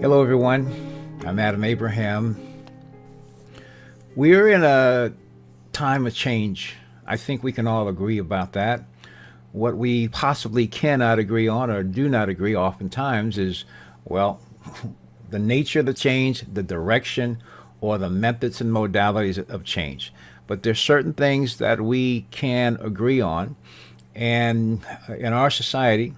Hello, everyone. I'm Adam Abraham. We're in a time of change. I think we can all agree about that. What we possibly cannot agree on or do not agree oftentimes is, well, the nature of the change, the direction, or the methods and modalities of change. But there's certain things that we can agree on. And in our society,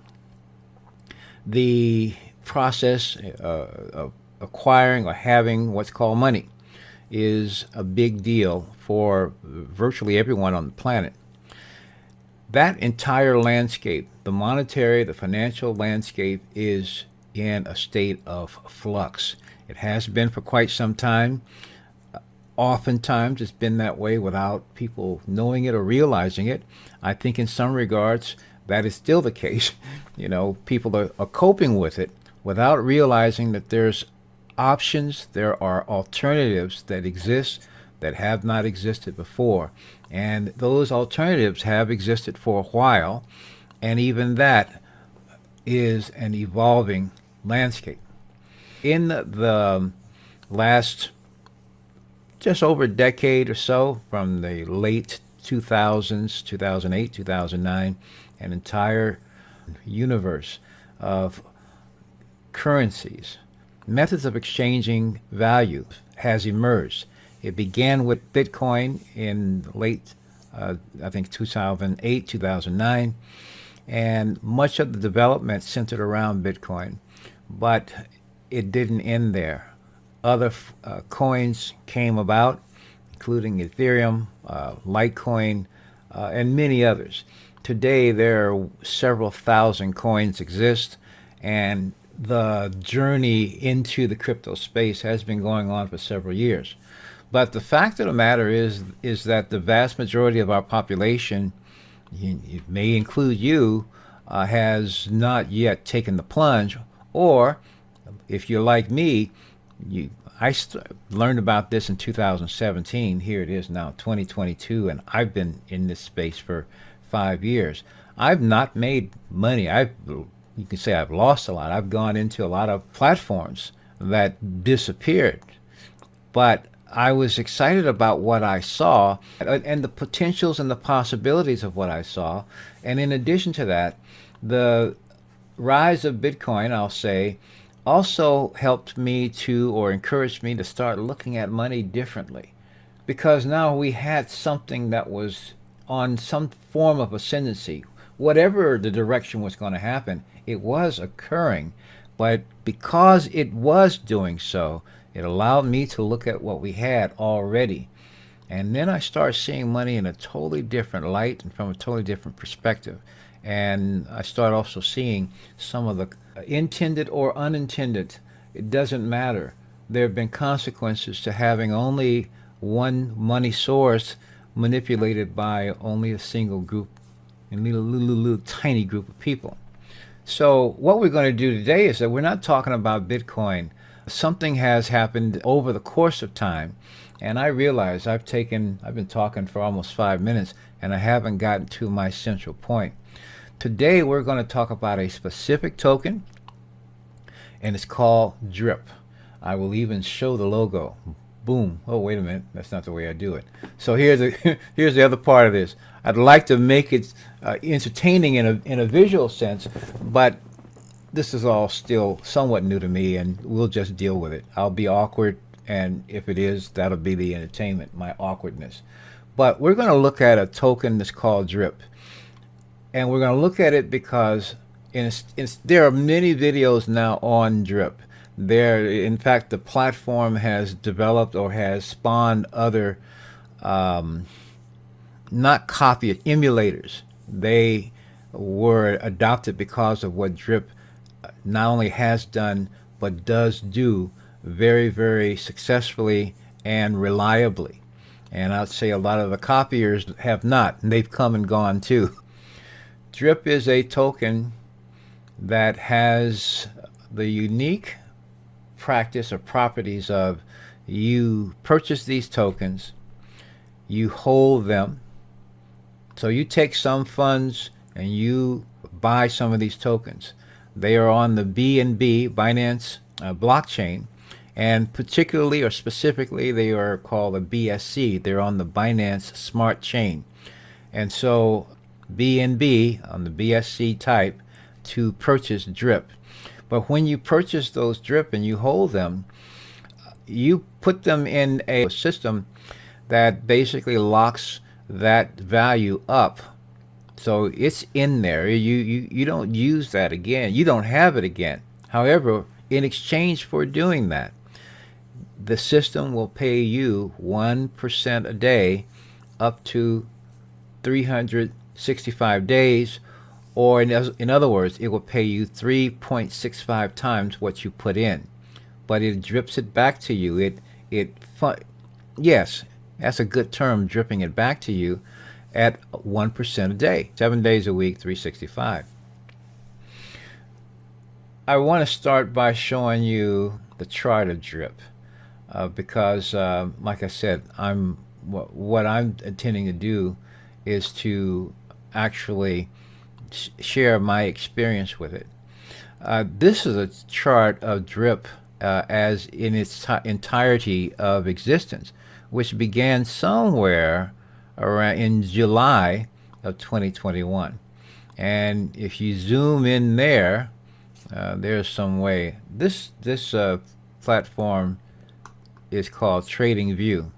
the process of acquiring or having what's called money is a big deal for virtually everyone on the planet. That entire landscape, the monetary, the financial landscape, is in a state of flux. It has been for quite some time. Oftentimes, it's been that way without people knowing it or realizing it. I think in some regards, that is still the case. People are coping with it without realizing that there's options, there are alternatives that exist that have not existed before. And those alternatives have existed for a while, and even that is an evolving landscape. In the last just over a decade or so, from the late 2000s, 2008, 2009, an entire universe of currencies, methods of exchanging value has emerged. It began with Bitcoin in the late, I think, 2008, 2009, and much of the development centered around Bitcoin, but it didn't end there. Other coins came about, including Ethereum, Litecoin, and many others. Today, there are several thousand coins exist, and the journey into the crypto space has been going on for several years. But the fact of the matter is that the vast majority of our population, it may include you, has not yet taken the plunge. Or, if you're like me, learned about this in 2017. Here it is now, 2022, and I've been in this space for 5 years. I've not made money. You can say I've lost a lot. I've gone into a lot of platforms that disappeared. But I was excited about what I saw and the potentials and the possibilities of what I saw. And in addition to that, the rise of Bitcoin, I'll say, also helped me to, or encouraged me to start looking at money differently. Because now we had something that was on some form of ascendancy. Whatever the direction was going to happen, it was occurring. But because it was doing so, it allowed me to look at what we had already. And then I started seeing money in a totally different light and from a totally different perspective. And I started also seeing some of the intended or unintended, it doesn't matter. There have been consequences to having only one money source manipulated by only a single group, a little tiny group of people. So what we're going to do today is that we're not talking about Bitcoin. Something has happened over the course of time, and I realize I've been talking for almost 5 minutes, and I haven't gotten to my central point. Today we're going to talk about a specific token, and it's called DRIP. I will even show the logo. Boom. Oh, wait a minute. That's not the way I do it. So here's the other part of this. I'd like to make it entertaining in a visual sense, but this is all still somewhat new to me, and we'll just deal with it. I'll be awkward, and if it is, that'll be the entertainment, my awkwardness. But we're going to look at a token that's called DRIP. And we're going to look at it because there are many videos now on DRIP. In fact, the platform has developed or has spawned other, not copy it, emulators. They were adopted because of what DRIP not only has done, but does do very, very successfully and reliably. And I'd say a lot of the copiers have not, and they've come and gone too. DRIP is a token that has the unique practice or properties of you purchase these tokens, you hold them. So you take some funds and you buy some of these tokens. They are on the BNB, Binance blockchain, and particularly or specifically, they are called a BSC. They're on the Binance Smart Chain, and so BNB on the BSC type to purchase drip. But when you purchase those drip and you hold them, you put them in a system that basically locks that value up. So it's in there. You don't use that again. You don't have it again. However, in exchange for doing that, the system will pay you 1% a day up to 365 days, or in other words, it will pay you 3.65 times what you put in, but it drips it back to you. Yes, that's a good term, dripping it back to you at 1% a day, 7 days a week, 365. I want to start by showing you the chart of drip, because, like I said, what I'm intending to do is to actually share my experience with it. This is a chart of drip as in its entirety of existence, which began somewhere around in July of 2021. And if you zoom in there, there's some way. This platform is called Trading View,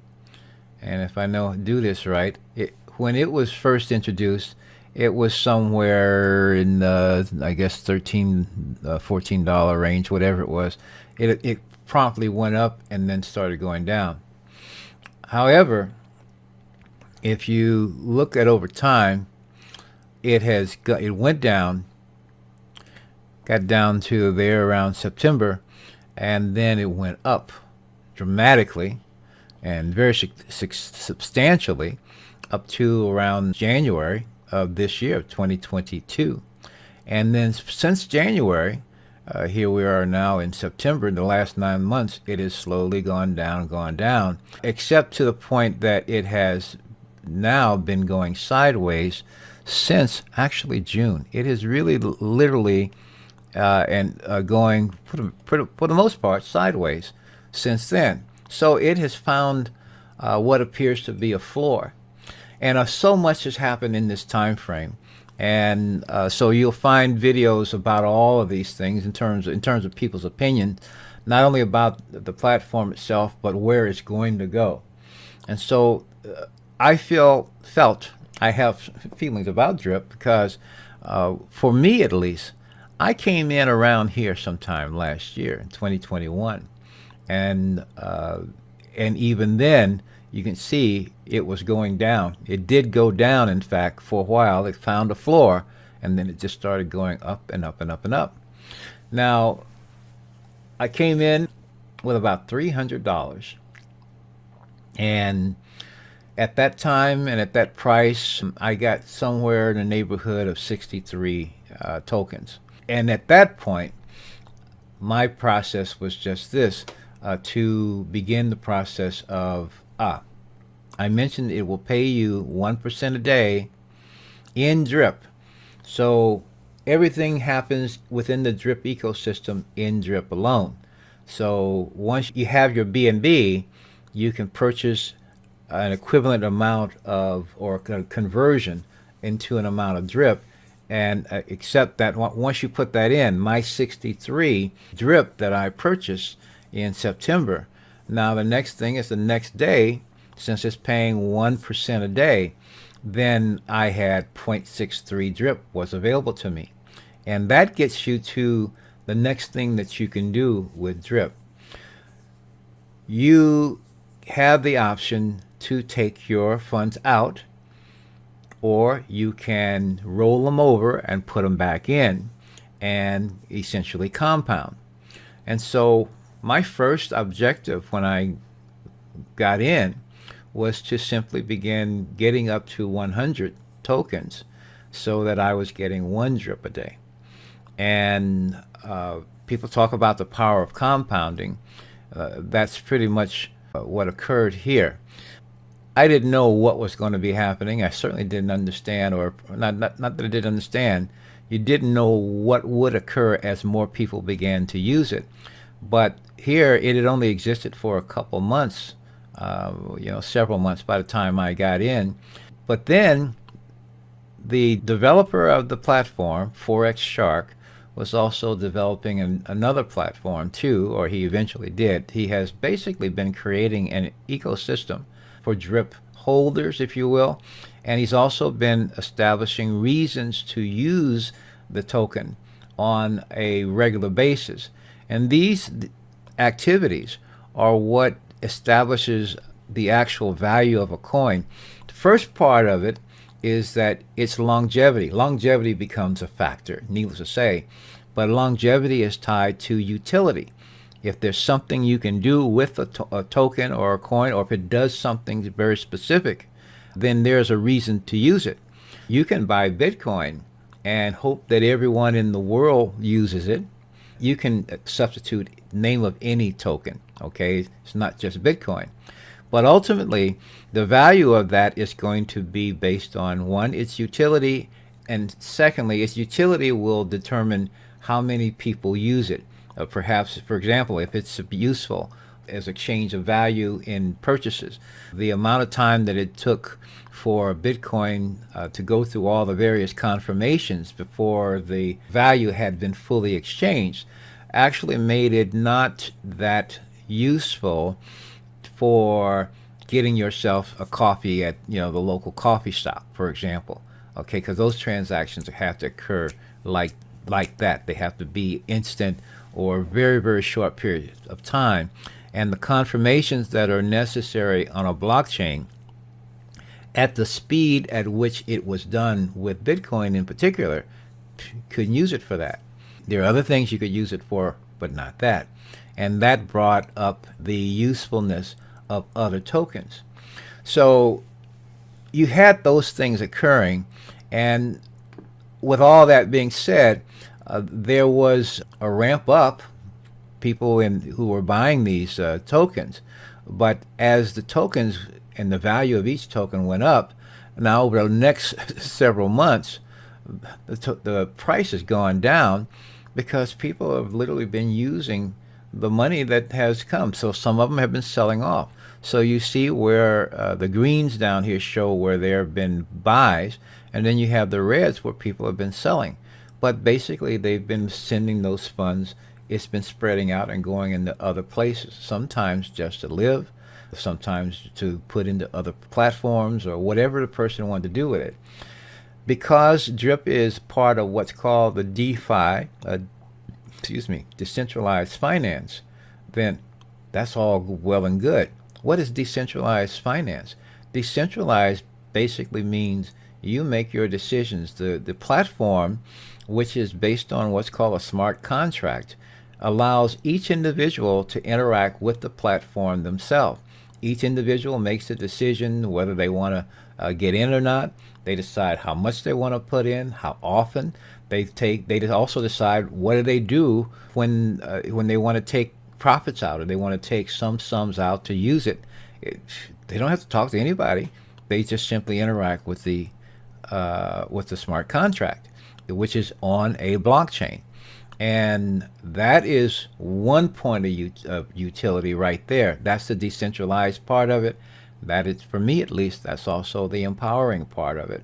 and if I do this right, when it was first introduced, it was somewhere in the, I guess, $13, $14 range, whatever it was. It promptly went up and then started going down. However, if you look at over time, it went down, got down to there around September, and then it went up dramatically and very substantially up to around January of this year, 2022. And then since January, here we are now in September. In the last 9 months, it has slowly gone down, except to the point that it has now been going sideways since actually June. It is really literally going for the most part sideways since then. So it has found what appears to be a floor, and so much has happened in this time frame. And so you'll find videos about all of these things in terms of people's opinion, not only about the platform itself, but where it's going to go. And so I have feelings about drip because, for me at least, I came in around here sometime last year in 2021, and even then you can see it was going down. It did go down, in fact, for a while. It found a floor, and then it just started going up and up and up and up. Now, I came in with about $300, and at that time and at that price, I got somewhere in the neighborhood of 63 tokens. And at that point, my process was just this, to begin the process of, I mentioned it will pay you 1% a day in drip. So everything happens within the drip ecosystem in drip alone. So once you have your BNB, you can purchase an equivalent amount of, or conversion into an amount of drip, and except that once you put that in, my 63 drip that I purchased in September, now the next thing is the next day, since it's paying 1% a day, then I had 0.63 drip was available to me. And that gets you to the next thing that you can do with drip. You have the option to take your funds out, or you can roll them over and put them back in and essentially compound. And so my first objective when I got in was to simply begin getting up to 100 tokens so that I was getting 1 drip a day. And people talk about the power of compounding. That's pretty much what occurred here. I didn't know what was going to be happening. I certainly didn't understand, or not that I didn't understand. You didn't know what would occur as more people began to use it. But here it had only existed for a couple months, several months by the time I got in. But then the developer of the platform, Forex Shark, was also developing another platform too, or he eventually did. He has basically been creating an ecosystem for drip holders, if you will, and he's also been establishing reasons to use the token on a regular basis. And these activities are what establishes the actual value of a coin. The first part of it is that its longevity. Longevity becomes a factor, needless to say, but longevity is tied to utility. If there's something you can do with a token or a coin, or if it does something very specific, then there's a reason to use it. You can buy Bitcoin and hope that everyone in the world uses it. You can substitute name of any token, okay? It's not just Bitcoin. But ultimately, the value of that is going to be based on, one, its utility, and secondly, its utility will determine how many people use it. Perhaps, for example, if it's useful as exchange of value in purchases, the amount of time that it took for Bitcoin to go through all the various confirmations before the value had been fully exchanged actually made it not that useful for getting yourself a coffee at the local coffee shop, for example. Okay, because those transactions have to occur like that. They have to be instant or very, very short periods of time. And the confirmations that are necessary on a blockchain at the speed at which it was done with Bitcoin in particular, couldn't use it for that. There are other things you could use it for, but not that. And that brought up the usefulness of other tokens. So you had those things occurring, and with all that being said, there was a ramp up, people who were buying these tokens. But as the tokens and the value of each token went up, now over the next several months, the price has gone down because people have literally been using the money that has come. So some of them have been selling off. So you see where the greens down here show where there have been buys, and then you have the reds where people have been selling. But basically, they've been sending those funds. It's been spreading out and going into other places, sometimes just to live, sometimes to put into other platforms or whatever the person wanted to do with it. Because DRIP is part of what's called the DeFi, decentralized finance, then that's all well and good. What is decentralized finance? Decentralized basically means you make your decisions. The platform, which is based on what's called a smart contract, allows each individual to interact with the platform themselves. Each individual makes a decision whether they want to get in or not. They decide how much they want to put in, how often. They also decide what do they do when they want to take profits out, or they want to take some sums out to use it. They don't have to talk to anybody. They just simply interact with the smart contract, which is on a blockchain. And that is one point of utility right there. That's the decentralized part of it. That is, for me at least, that's also the empowering part of it.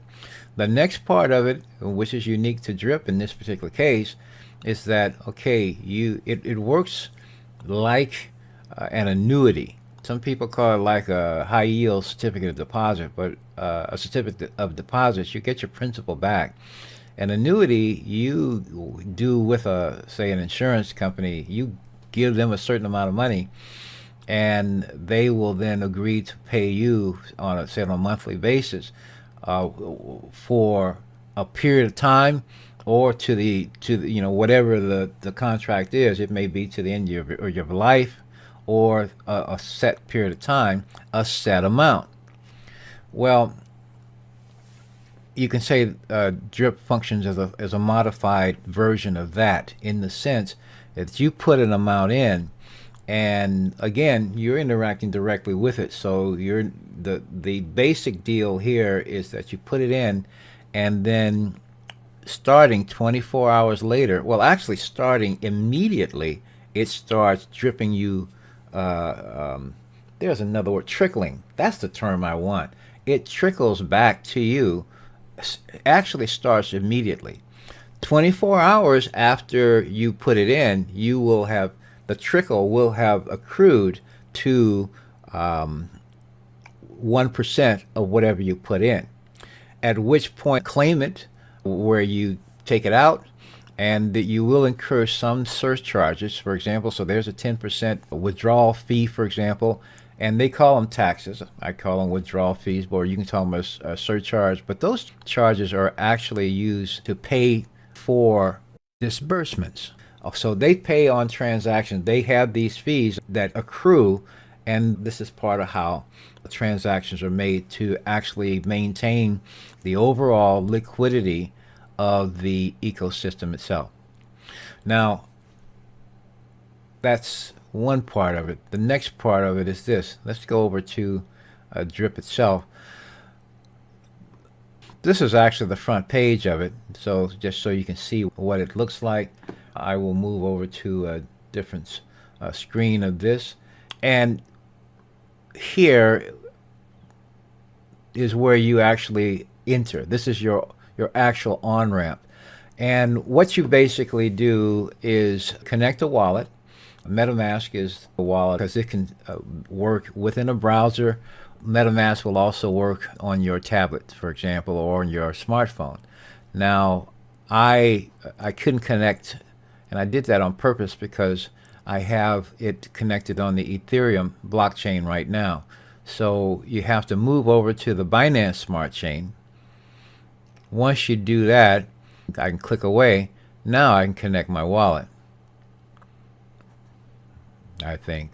The next part of it, which is unique to DRIP in this particular case, is that, okay, it works like an annuity. Some people call it like a high yield certificate of deposit, but a certificate of deposit, you get your principal back. An annuity, you do with say an insurance company, you give them a certain amount of money, and they will then agree to pay you on a monthly basis for a period of time, or to the whatever the contract is. It may be to the end of your life, or a set period of time, a set amount. Well, you can say DRIP functions as a modified version of that, in the sense that you put an amount in, and again, you're interacting directly with it. So the basic deal here is that you put it in, and then starting 24 hours later, well, actually starting immediately it starts dripping you. There's another word, trickling. That's the term I want. It trickles back to you, actually starts immediately. 24 hours after you put it in, you will have the trickle will have accrued to 1% of whatever you put in. At which point, claim it where you take it out, and that you will incur some surcharges. For example, so there's a 10% withdrawal fee, for example, and they call them taxes. I call them withdrawal fees, or you can call them a surcharge. But those charges are actually used to pay for disbursements. So they pay on transactions. They have these fees that accrue, and this is part of how transactions are made to actually maintain the overall liquidity of the ecosystem itself. Now, that's one part of it. The next part of it is this. Let's go over to Drip itself. This is actually the front page of it, so just so you can see what it looks like, I will move over to a different screen of this. And here is where you actually enter. This is your actual on-ramp. And what you basically do is connect a wallet. MetaMask is the wallet because it can work within a browser. MetaMask will also work on your tablet, for example, or on your smartphone. Now, I couldn't connect, and I did that on purpose because I have it connected on the Ethereum blockchain right now. So you have to move over to the Binance Smart Chain. Once you do that, I can click away. Now I can connect my wallet, I think.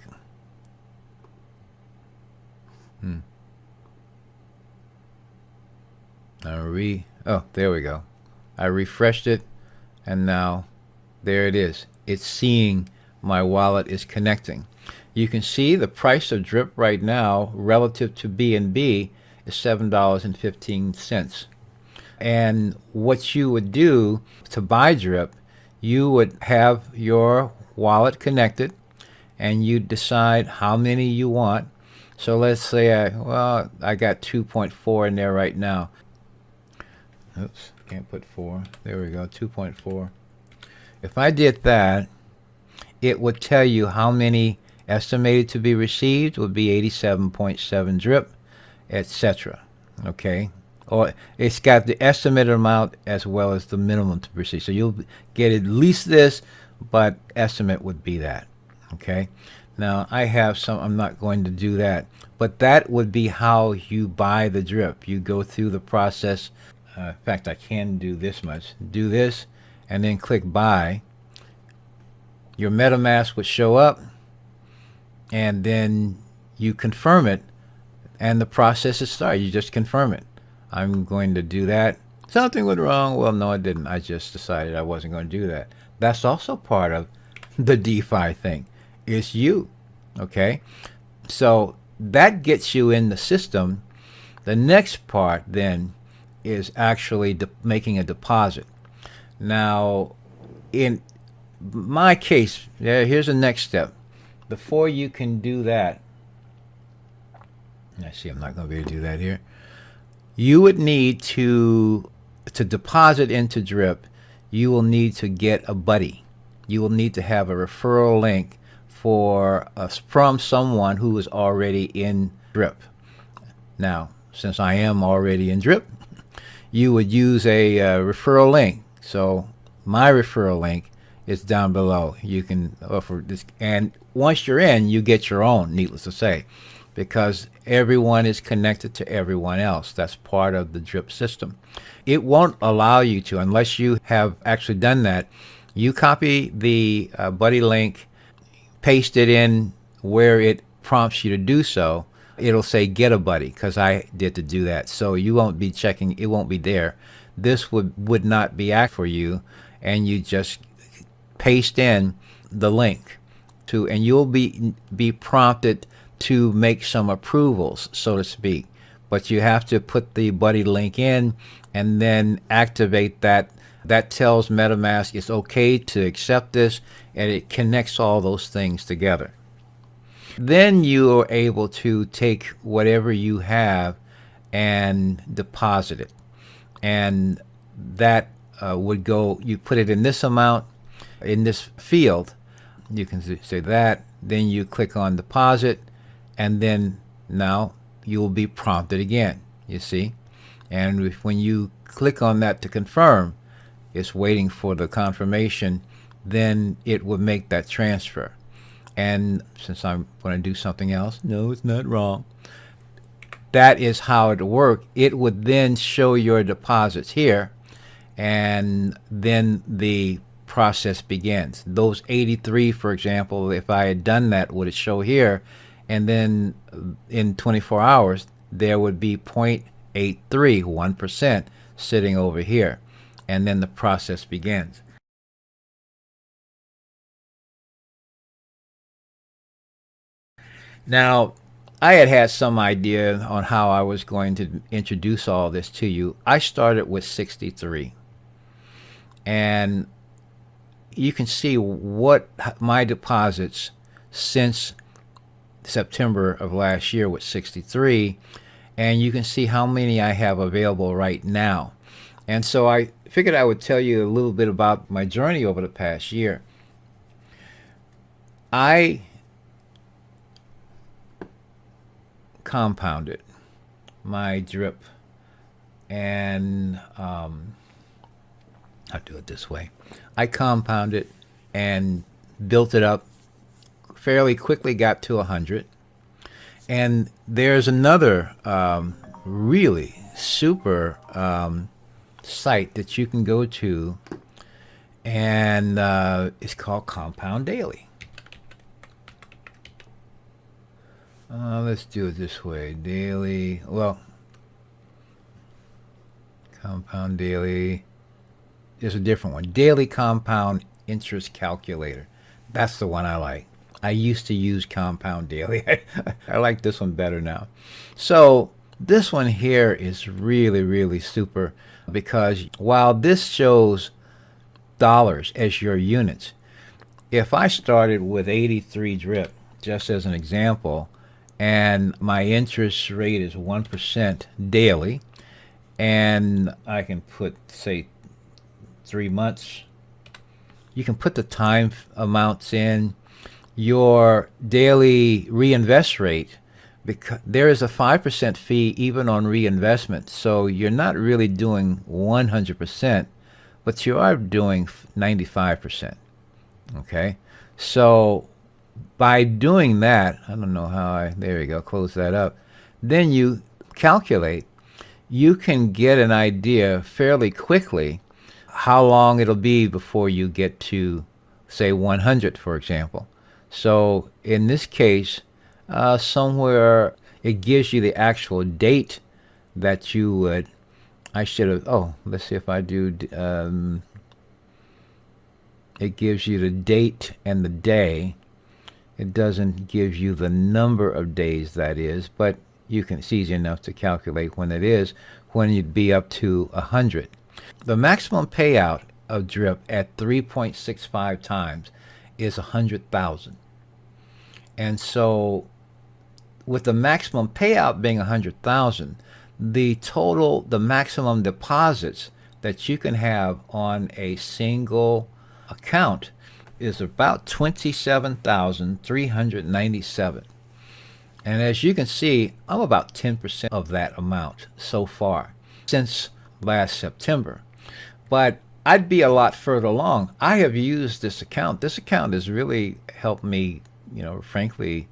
Oh, there we go. I refreshed it, and now there it is. It's seeing my wallet is connecting. You can see the price of Drip right now relative to BNB is $7.15. And what you would do to buy Drip, you would have your wallet connected, and you decide how many you want. So let's say I got 2.4 in there right now. Oops, can't put 4. There we go, 2.4. If I did that, it would tell you how many estimated to be received would be 87.7 Drip, etc. Okay, or it's got the estimated amount as well as the minimum to receive. So you'll get at least this, but estimate would be that. Okay, now I have some. I'm not going to do that, but that would be how you buy the Drip. You go through the process. In fact, I can do this much. Do this, and then click buy. Your MetaMask would show up, and then you confirm it, and the process is started. You just confirm it. I'm going to do that. Something went wrong. Well, no, it didn't. I just decided I wasn't going to do that. That's also part of the DeFi thing. It's you. Okay? So that gets you in the system. The next part then is actually making a deposit. Now, in my case, here's the next step. Before you can do that, I see I'm not going to be able to do that here. You would need to deposit into Drip. You will need to get a buddy. You will need to have a referral link from someone who is already in Drip. Now, since I am already in Drip, you would use a referral link. So my referral link is down below. You can offer this, and once you're in, you get your own, needless to say, because everyone is connected to everyone else. That's part of the Drip system. It won't allow you to, unless you have actually done that. You copy the buddy link, paste it in where it prompts you to do so. It'll say get a buddy, because I did to do that. So you won't be checking, it won't be there. This would not be act for you, and you just paste in the link to, and you'll be prompted to make some approvals, so to speak. But you have to put the buddy link in and then activate that that tells MetaMask it's okay to accept this, and it connects all those things together. Then you are able to take whatever you have and deposit it. And that would go, you put it in this amount, in this field. You can say that. Then you click on deposit, and then now you will be prompted again, you see. And when you click on that to confirm, it's waiting for the confirmation, then it will make that transfer. And since I'm going to do something else, no, it's not wrong. That is how it worked. It would then show your deposits here, and then the process begins. Those 83, for example, if I had done that, would it show here? And then in 24 hours, there would be 0.83, 1%, sitting over here. And then the process begins. Now, I had some idea on how I was going to introduce all this to you. I started with 63. And you can see what my deposits since September of last year with 63, and you can see how many I have available right now. And so I figured I would tell you a little bit about my journey over the past year. I compounded my drip, and I'll do it this way. I compounded and built it up fairly quickly, got to 100. And there's another really super site that you can go to, and it's called Compound Daily. Let's do it this way. Daily, well, Compound Daily. There's a different one. Daily Compound Interest Calculator. That's the one I like. I used to use Compound Daily. I like this one better now. So this one here is really, really super, because while this shows dollars as your units, if I started with 83 drip, just as an example, and my interest rate is 1% daily, and I can put, say, 3 months, you can put the time amounts in, your daily reinvest rate, because there is a 5% fee even on reinvestment, so you're not really doing 100%, but you are doing 95%. Okay, so by doing that, I don't know how there you go, close that up, then you calculate, you can get an idea fairly quickly how long it'll be before you get to, say, 100, for example. So in this case, somewhere it gives you the actual date that you would, I should have, oh, let's see if I do, it gives you the date and the day. It doesn't give you the number of days that is, but you can, it's easy enough to calculate when it is, when you'd be up to 100. The maximum payout of drip at 3.65 times is 100,000. And so with the maximum payout being 100,000, the maximum deposits that you can have on a single account is about 27,397. And as you can see, I'm about 10% of that amount so far since last September. But I'd be a lot further along. I have used this account. This account has really helped me, frankly,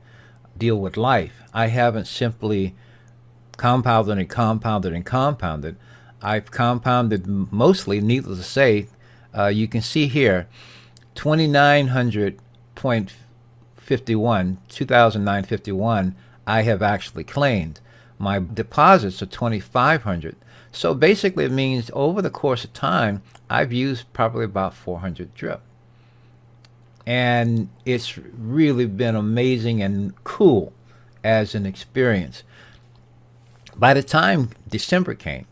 deal with life. I haven't simply compounded and compounded and compounded. I've compounded mostly, needless to say, you can see here, 2,951, I have actually claimed. My deposits are 2,500. So basically it means over the course of time, I've used probably about 400 drip. And it's really been amazing and cool as an experience. By the time December came,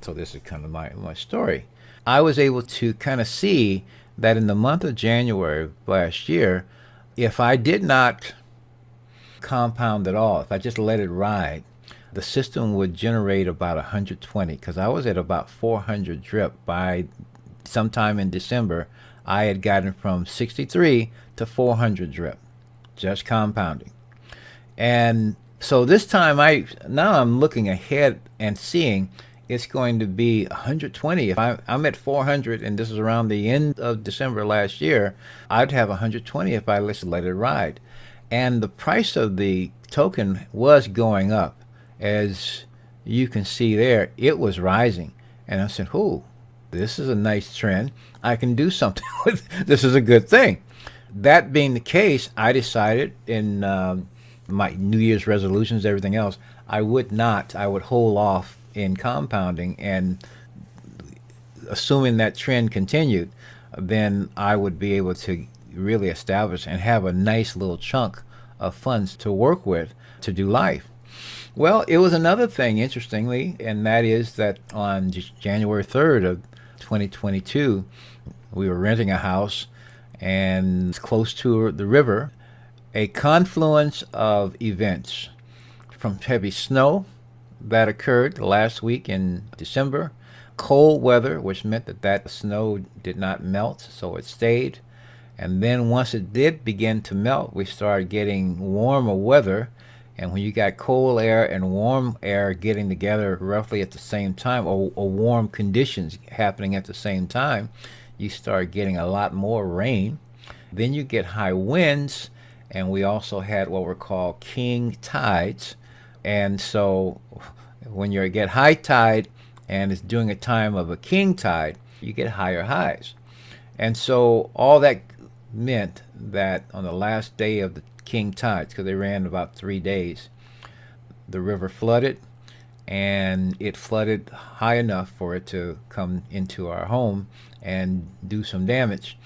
so this is kind of my story. I was able to kind of see that in the month of January of last year, if I did not compound at all, if I just let it ride, the system would generate about 120 because I was at about 400 drip by sometime in December. I had gotten from 63 to 400 drip, just compounding. And so this time now I'm looking ahead and seeing it's going to be 120. If I'm at 400 and this is around the end of December last year, I'd have 120 if I just let it ride. And the price of the token was going up. As you can see there, it was rising. And I said, "Oh, this is a nice trend. I can do something with this. Is a good thing." That being the case, I decided in my New Year's resolutions, everything else, I would hold off in compounding, and assuming that trend continued, then I would be able to really establish and have a nice little chunk of funds to work with to do life. Well, it was another thing, interestingly, and that is that on January 3rd of 2022, we were renting a house and it's close to the river. A confluence of events from heavy snow that occurred last week in December, cold weather, which meant that snow did not melt, so it stayed. And then once it did begin to melt, we started getting warmer weather. And when you got cold air and warm air getting together roughly at the same time, or warm conditions happening at the same time, you start getting a lot more rain. Then you get high winds, and we also had what were called king tides. And so when you get high tide and it's during a time of a king tide, you get higher highs. And so all that meant that on the last day of the king tides, because they ran about 3 days, the river flooded, and it flooded high enough for it to come into our home and do some damage.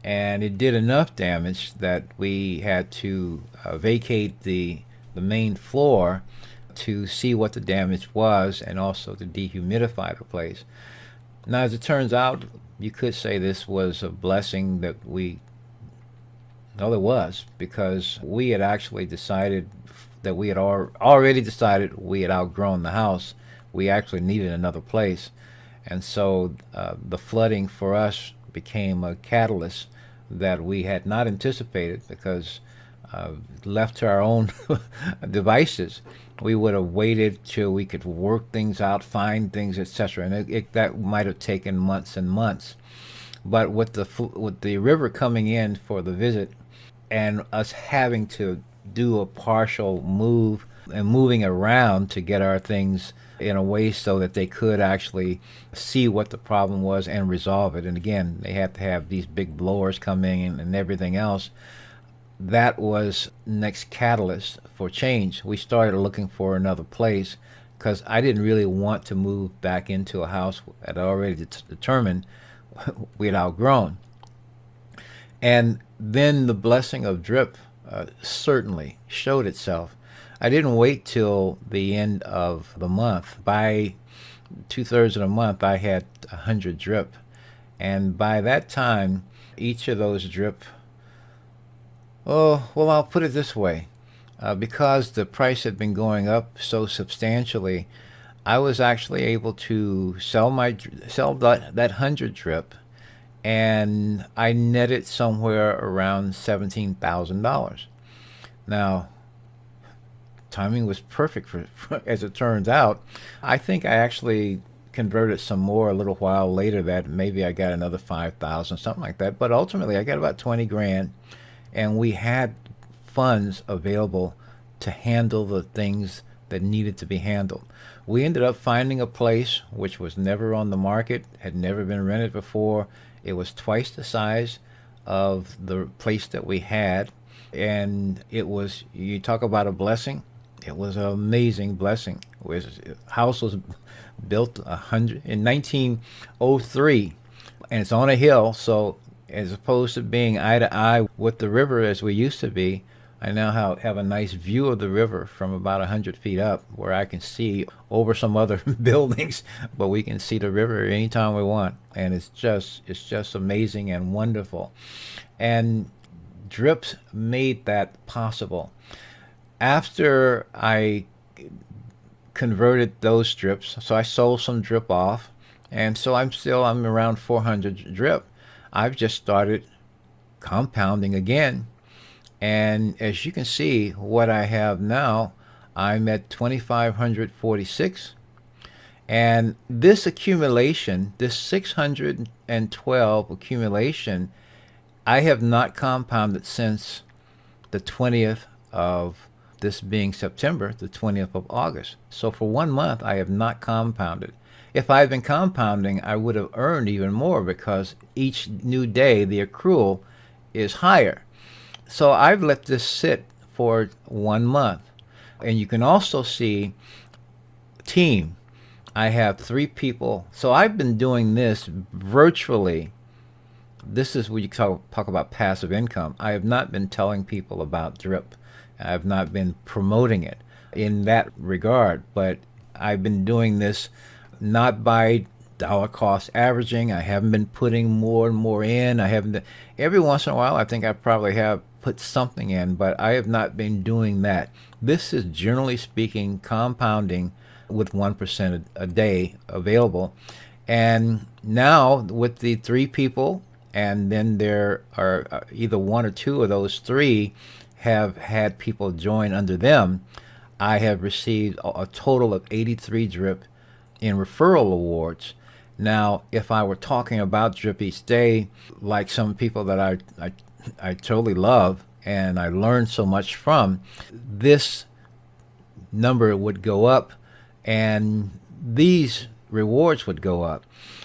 And it did enough damage that we had to vacate the main floor to see what the damage was and also to dehumidify the place. Now, as it turns out, you could say this was a blessing that no, there was, because we had actually decided that we had already decided we had outgrown the house. We actually needed another place. And so the flooding for us became a catalyst that we had not anticipated, because left to our own devices, we would have waited till we could work things out, find things, etc. And that might have taken months and months. But with the river coming in for the visit, and us having to do a partial move and moving around to get our things in a way so that they could actually see what the problem was and resolve it. And again, they had to have these big blowers coming in and everything else. That was next catalyst for change. We started looking for another place because I didn't really want to move back into a house that I already determined we had outgrown. And then the blessing of drip certainly showed itself. I didn't wait till the end of the month. By 2/3 of the month, I had 100 drip. And by that time, each of those drip, oh, well, I'll put it this way. Because the price had been going up so substantially, I was actually able to sell that 100 drip, and I netted somewhere around $17,000. Now, timing was perfect as it turns out. I think I actually converted some more a little while later, that maybe I got another 5,000, something like that. But ultimately, I got about 20 grand, and we had funds available to handle the things that needed to be handled. We ended up finding a place which was never on the market, had never been rented before. It was twice the size of the place that we had, and it was, you talk about a blessing, it was an amazing blessing. The house was built in 1903, and it's on a hill, so as opposed to being eye to eye with the river as we used to be, I now have a nice view of the river from about 100 feet up where I can see over some other buildings, but we can see the river anytime we want. And it's just amazing and wonderful. And drips made that possible. After I converted those drips, so I sold some drip off, and so I'm around 400 drip. I've just started compounding again, and as you can see, what I have now, I'm at 2,546. And this accumulation, this 612 accumulation, I have not compounded since the 20th of this being September, the 20th of August. So for 1 month, I have not compounded. If I had been compounding, I would have earned even more because each new day, the accrual is higher. So I've let this sit for 1 month. And you can also see team. I have 3 people. So I've been doing this virtually. This is what you talk about passive income. I have not been telling people about drip. I have not been promoting it in that regard, but I've been doing this not by dollar cost averaging. I haven't been putting more and more in. I haven't. Every once in a while, I think I probably have put something in, but I have not been doing that. This is generally speaking compounding with 1% a day available. And now with the 3 people, and then there are either 1 or 2 of those 3 have had people join under them, I have received a total of 83 drip in referral awards. Now, if I were talking about drip each day, like some people that I totally love and I learned so much from, this number would go up and these rewards would go up.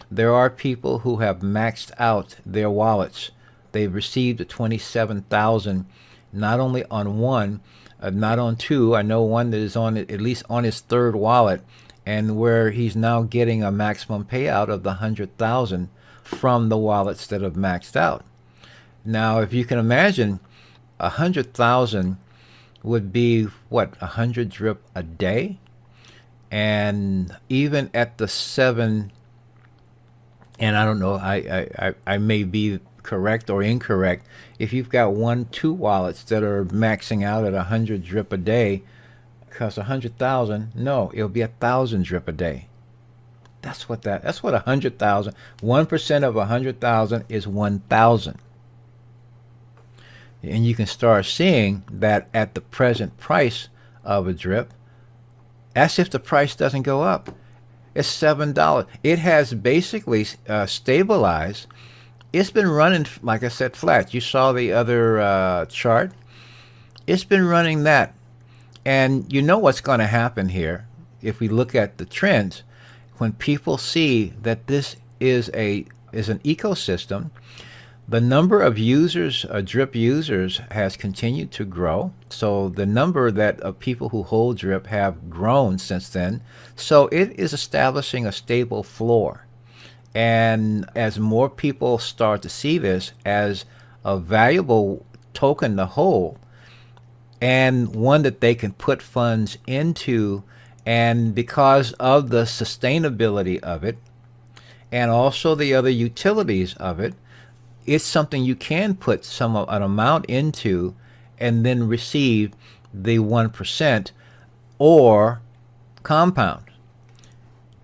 There are people who have maxed out their wallets. They've received a 27,000, not only on one, not on 2. I know one that is on at least on his 3rd wallet, and where he's now getting a maximum payout of the 100,000 from the wallets that have maxed out. Now, if you can imagine, 100,000 would be what, 100 drip a day, and even at the 7. And I don't know, I may be correct or incorrect. If you've got 1, 2 wallets that are maxing out at 100 drip a day, costs 100,000. No, it'll be 1,000 drip a day. That's what 100,000. 1% of 100,000 is 1,000. And you can start seeing that at the present price of a drip, as if the price doesn't go up. It's $7. It has basically stabilized. It's been running, like I said, flat. You saw the other chart. It's been running that. And you know what's going to happen here if we look at the trends. When people see that this is an ecosystem, the number of users, drip users, has continued to grow. So the number of people who hold drip have grown since then. So it is establishing a stable floor. And as more people start to see this as a valuable token to hold, and one that they can put funds into, and because of the sustainability of it, and also the other utilities of it, it's something you can put an amount into and then receive the 1% or compound.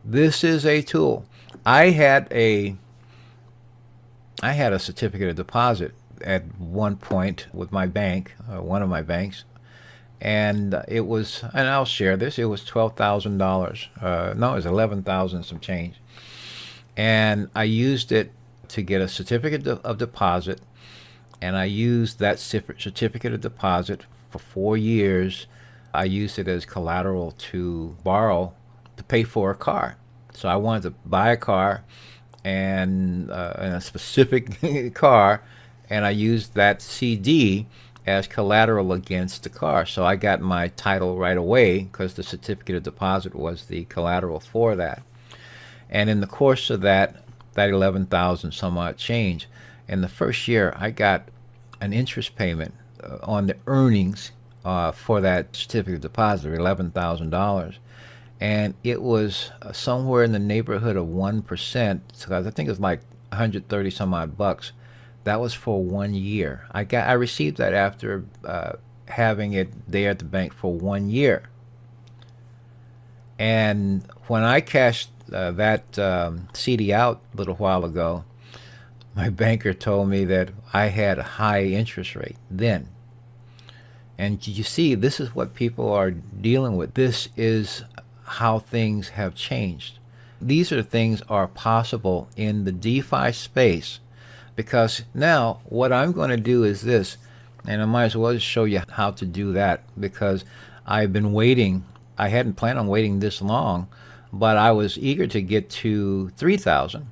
This is a tool. I had a certificate of deposit at one point with my bank, one of my banks, and it was, and I'll share this, it was $12,000. No, it was 11,000 some change. And I used it to get a certificate of deposit, and I used that certificate of deposit for 4 years. I used it as collateral to borrow to pay for a car. So I wanted to buy a car, and a specific car, and I used that CD as collateral against the car. So I got my title right away because the certificate of deposit was the collateral for that. And in the course of that 11,000 some odd change, in the first year I got an interest payment on the earnings for that certificate of deposit of $11,000, and it was somewhere in the neighborhood of 1%. So I think it's like 130 some odd bucks. That was for 1 year. I received that after having it there at the bank for 1 year. And when I cashed that CD out a little while ago, my banker told me that I had a high interest rate then. And you see, this is what people are dealing with. This is how things have changed. These are things are possible in the DeFi space, because now what I'm going to do is this, and I might as well just show you how to do that, because I've been waiting. I hadn't planned on waiting this long, but I was eager to get to 3,000.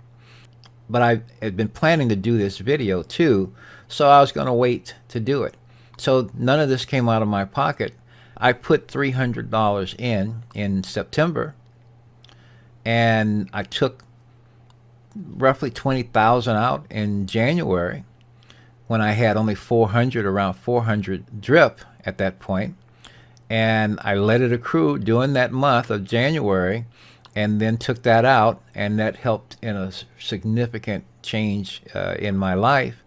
But I had been planning to do this video too, so I was going to wait to do it. So none of this came out of my pocket. I put $300 in September, and I took roughly 20,000 out in January when I had only 400, around 400 drip at that point. And I let it accrue during that month of January, and then took that out, and that helped in a significant change in my life.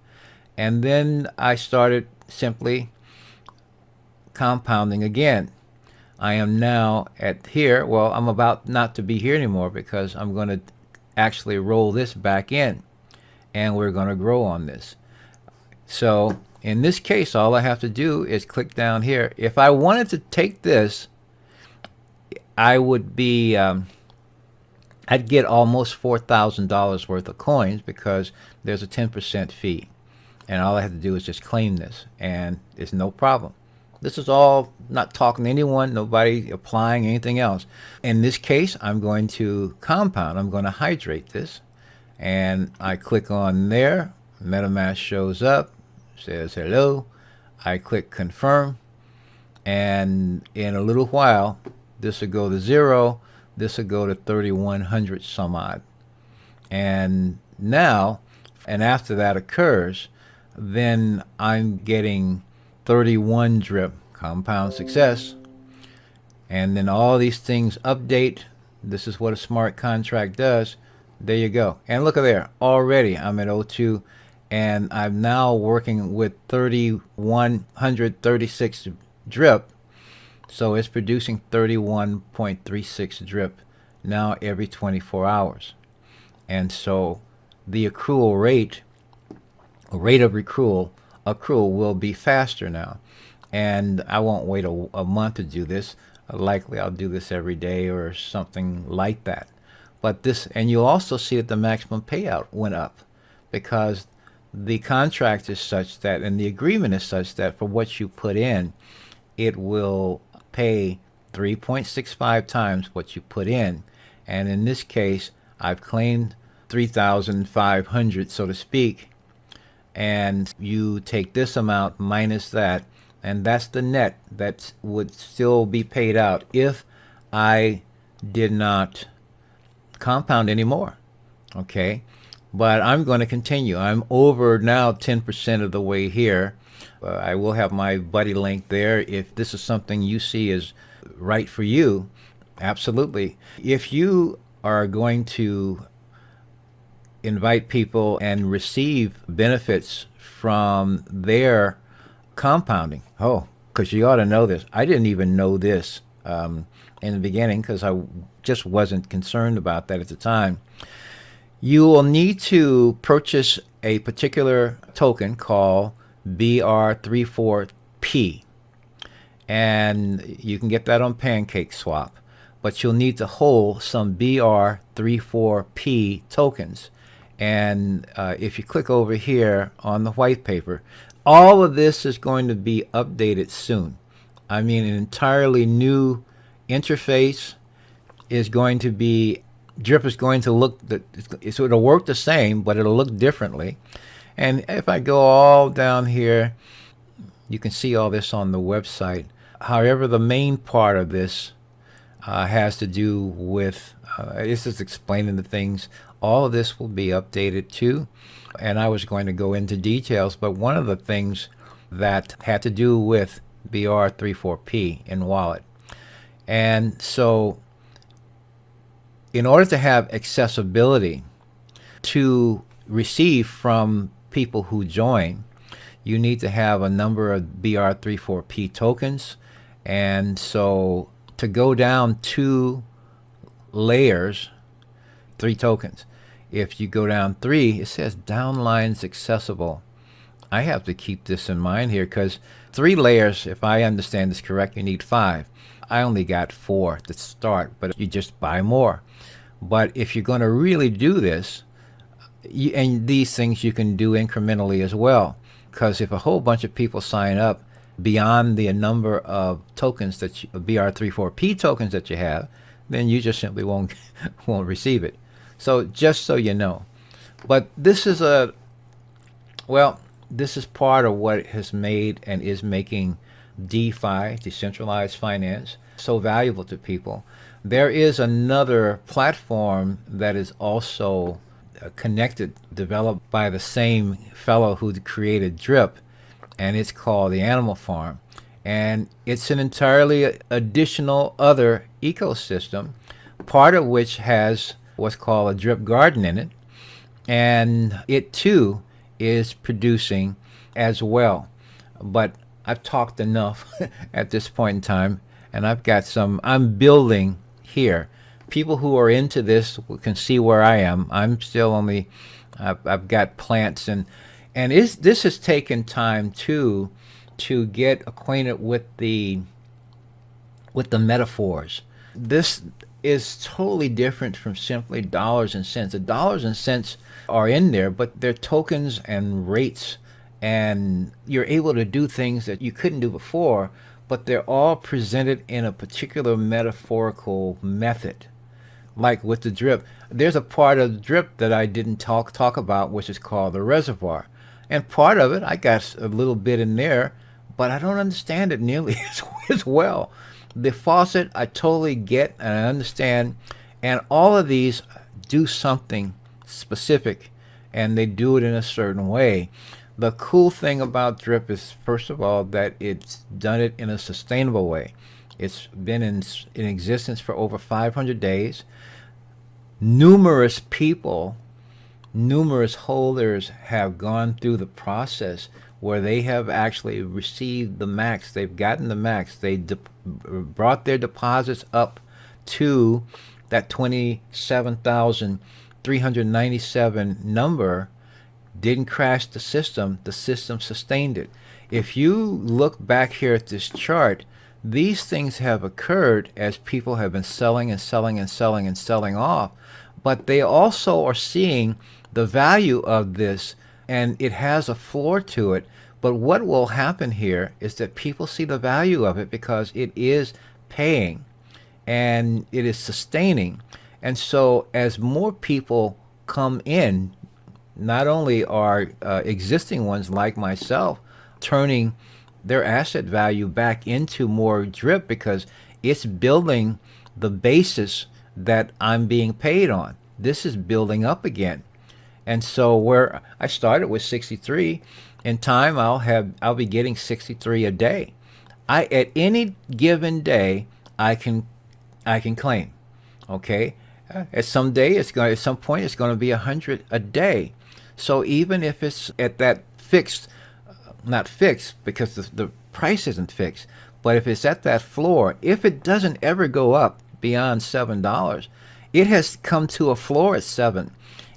And then I started simply compounding again. I am now at here. Well, I'm about not to be here anymore, because I'm going to actually roll this back in, and we're going to grow on this. So in this case, all I have to do is click down here. If I wanted to take this, I would be I'd get almost $4,000 worth of coins, because there's a 10% fee. And all I have to do is just claim this, and it's no problem. This is all not talking to anyone, nobody applying anything else. In this case, I'm going to compound. I'm going to hydrate this. And I click on there. MetaMask shows up, says hello. I click confirm. And in a little while, this will go to 0. This will go to 3,100 some odd. And now, and after that occurs, then I'm getting 31 drip, compound success. And then all these things update. This is what a smart contract does. There you go. And look at there. Already I'm at 02, and I'm now working with 3,136 drip. So it's producing 31.36 drip now every 24 hours. And so the accrual rate of accrual will be faster now. And I won't wait a month to do this. Likely I'll do this every day or something like that. But this, and you'll also see that the maximum payout went up, because the contract is such that, and the agreement is such that for what you put in, it will pay 3.65 times what you put in. And in this case, I've claimed 3,500, so to speak, and you take this amount minus that, and that's the net that would still be paid out if I did not compound anymore. Okay, but I'm going to continue. I'm over now 10% of the way here. I will have my buddy link there if this is something you see is right for you. Absolutely. If you are going to invite people and receive benefits from their compounding, because you ought to know this. I didn't even know this in the beginning, because I just wasn't concerned about that at the time. You will need to purchase a particular token called BR34P, and you can get that on PancakeSwap, but you'll need to hold some BR34P tokens. And if you click over here on the white paper, all of this is going to be updated soon. I mean, an entirely new interface is going to be, drip is going to look, so it'll work the same, but it'll look differently. And if I go all down here, you can see all this on the website. However, the main part of this has to do with, this is explaining the things. All of this will be updated too. And I was going to go into details, but one of the things that had to do with BR34P in wallet. And so in order to have accessibility to receive from people who join, you need to have a number of BR34P tokens. And so to go down 2 layers, 3 tokens. If you go down 3, it says downlines accessible. I have to keep this in mind here because 3 layers, if I understand this correct, you need 5. I only got 4 to start, but you just buy more. But if you're going to really do this, and these things you can do incrementally as well, because if a whole bunch of people sign up beyond the number of tokens that BR34P tokens that you have, then you just simply won't receive it. So just so you know. But this is this is part of what has made and is making DeFi, decentralized finance, so valuable to people. There is another platform that is also connected, developed by the same fellow who created Drip, and it's called the Animal Farm. And it's an entirely additional other ecosystem, part of which has what's called a drip garden in it, and it too is producing as well. But I've talked enough at this point in time, and I'm building here. People who are into this can see where I am. I'm still only, I've got plants, and this has taken time too to get acquainted with the metaphors. This is totally different from simply dollars and cents. The dollars and cents are in there, but they're tokens and rates, and you're able to do things that you couldn't do before, but they're all presented in a particular metaphorical method. Like with the drip, there's a part of the drip that I didn't talk about, which is called the reservoir. And part of it, I got a little bit in there, but I don't understand it nearly as well. The faucet, I totally get and I understand. And all of these do something specific, and they do it in a certain way. The cool thing about drip is, first of all, that it's done it in a sustainable way. It's been in existence for over 500 days. Numerous people, numerous holders have gone through the process where they have actually received the max. They've gotten the max. They brought their deposits up to that 27,397 number. Didn't crash the system sustained it. If you look back here at this chart, these things have occurred as people have been selling and selling and selling and selling off, but they also are seeing the value of this, and it has a floor to it. But what will happen here is that people see the value of it because it is paying and it is sustaining. And so as more people come in, not only are existing ones like myself turning their asset value back into more drip because it's building the basis that I'm being paid on. This is building up again. And so where I started with 63, in time I'll be getting 63 a day. At any given day I can claim. Okay? At some point it's going to be 100 a day. So even if it's at that fixed, not fixed because the price isn't fixed, but if it's at that floor, if it doesn't ever go up beyond $7, it has come to a floor at 7.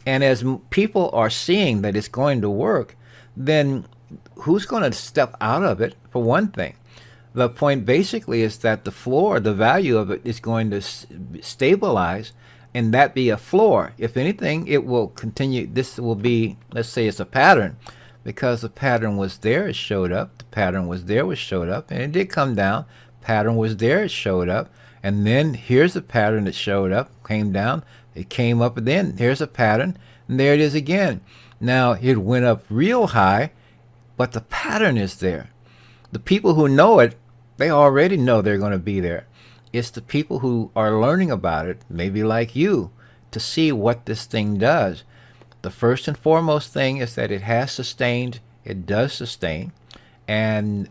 And as people are seeing that it's going to work, then who's going to step out of it, for one thing? The point basically is that the floor, the value of it is going to stabilize, and that be a floor. If anything, it will continue. This will be, let's say it's a pattern, because the pattern was there, it showed up. The pattern was there, it showed up, and it did come down. Pattern was there, it showed up, and then here's the pattern that showed up, came down, it came up, and then here's a pattern, and there it is again. Now it went up real high, but the pattern is there. The people who know it, they already know they're going to be there. It's the people who are learning about it, maybe like you, to see what this thing does. The first and foremost thing is that it has sustained, it does sustain, and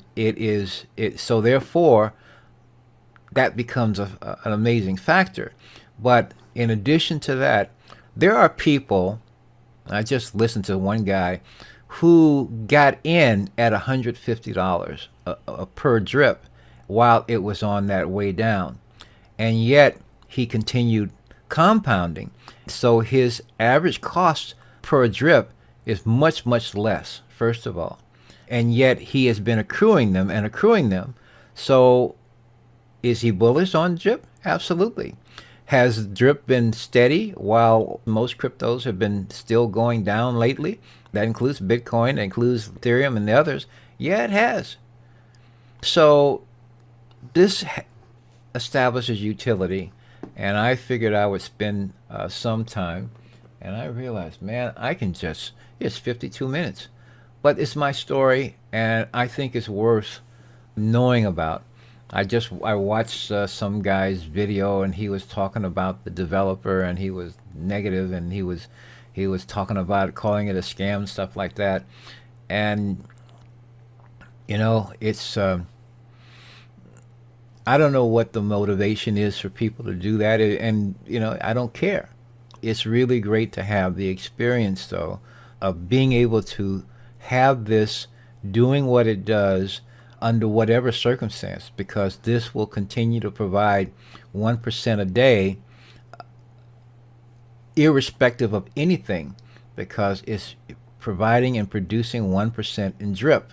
so therefore that becomes an amazing factor. But in addition to that, there are people. I just listened to one guy who got in at $150 per drip while it was on that way down, and yet he continued compounding. So his average cost per drip is much, much less, first of all. And yet he has been accruing them and accruing them. So is he bullish on drip? Absolutely. Has drip been steady while most cryptos have been still going down lately? That includes Bitcoin, that includes Ethereum and the others. Yeah, it has. So this establishes utility, and I figured I would spend some time, and I realized, man, it's 52 minutes. But it's my story, and I think it's worth knowing about. I watched some guy's video, and he was talking about the developer, and he was negative, and he was talking about calling it a scam, stuff like that. And it's I don't know what the motivation is for people to do that, and I don't care. It's really great to have the experience, though, of being able to have this doing what it does under whatever circumstance, because this will continue to provide 1% a day, irrespective of anything, because it's providing and producing 1% in drip.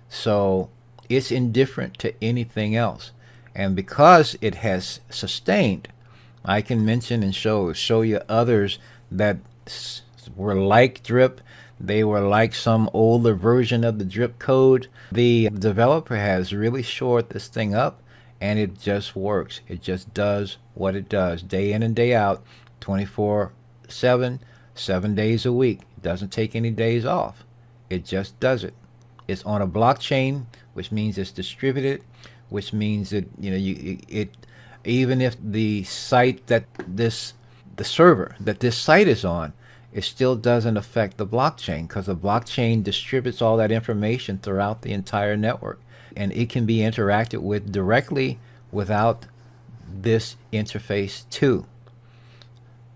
So it's indifferent to anything else. And because it has sustained, I can mention and show you others that were like drip. They were like some older version of the drip code. The developer has really shored this thing up, and it just works. It just does what it does day in and day out, 24/7, 7 days a week. It doesn't take any days off. It just does it. It's on a blockchain, which means it's distributed, which means that even if the server that this site is on, it still doesn't affect the blockchain, because the blockchain distributes all that information throughout the entire network, and it can be interacted with directly without this interface too.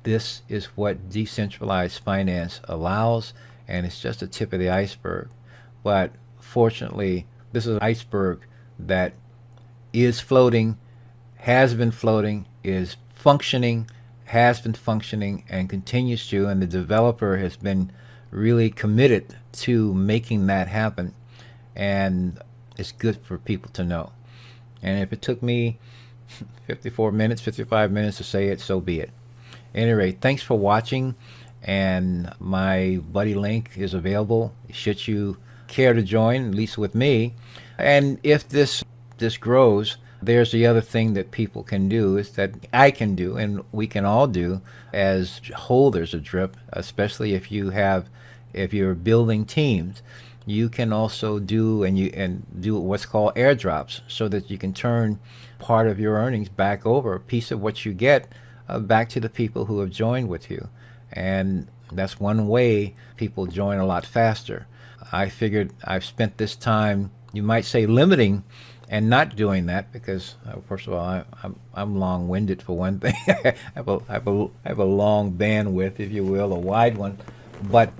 This is what decentralized finance allows, and it's just the tip of the iceberg. But fortunately, this is an iceberg that is floating, has been floating, is functioning, has been functioning, and continues to, and the developer has been really committed to making that happen, and it's good for people to know. And if it took me 54 minutes, 55 minutes to say it, so be it. At any rate, thanks for watching, and my buddy link is available should you care to join, at least with me. And if this grows, there's the other thing that people can do, is that I can do, and we can all do as holders of drip, especially if you're building teams. You can also do what's called airdrops, so that you can turn part of your earnings back over, a piece of what you get back to the people who have joined with you. And that's one way people join a lot faster. I figured I've spent this time, you might say, limiting and not doing that, because first of all, I'm long-winded for one thing. I have a long bandwidth, if you will, a wide one, but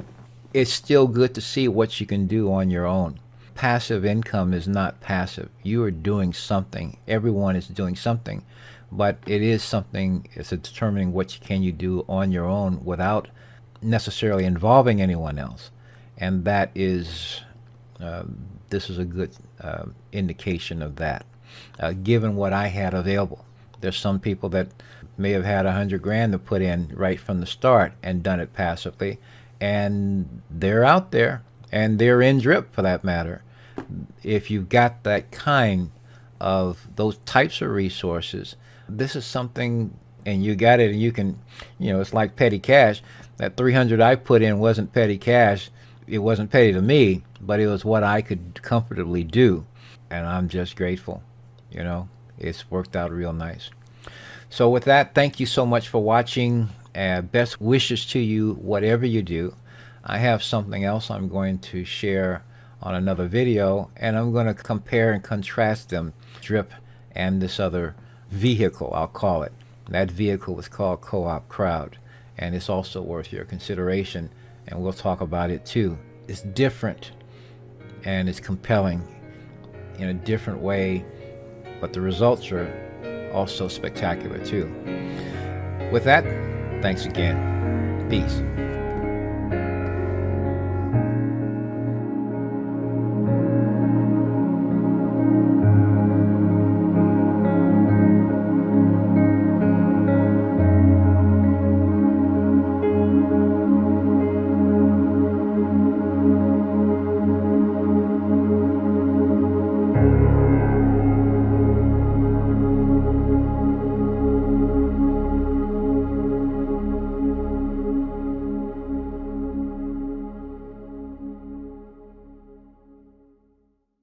it's still good to see what you can do on your own. Passive income is not passive. You are doing something. Everyone is doing something, but it is something. It's determining what you do on your own without necessarily involving anyone else, and that is. This is a good indication of that, given what I had available. There's some people that may have had 100 grand to put in right from the start and done it passively, and they're out there, and they're in drip for that matter. If you've got that kind of those types of resources, this is something, and you got it, and you can, it's like petty cash. That 300 I put in wasn't petty cash. It wasn't petty to me, but it was what I could comfortably do, and I'm just grateful. It's worked out real nice. So with that, thank you so much for watching. Best wishes to you, whatever you do. I have something else I'm going to share on another video, and I'm going to compare and contrast them, Drip and this other vehicle, I'll call it. That vehicle is called Co-op Crowd, and it's also worth your consideration, and we'll talk about it too. It's different and it's compelling in a different way, but the results are also spectacular too. With that, thanks again. Peace.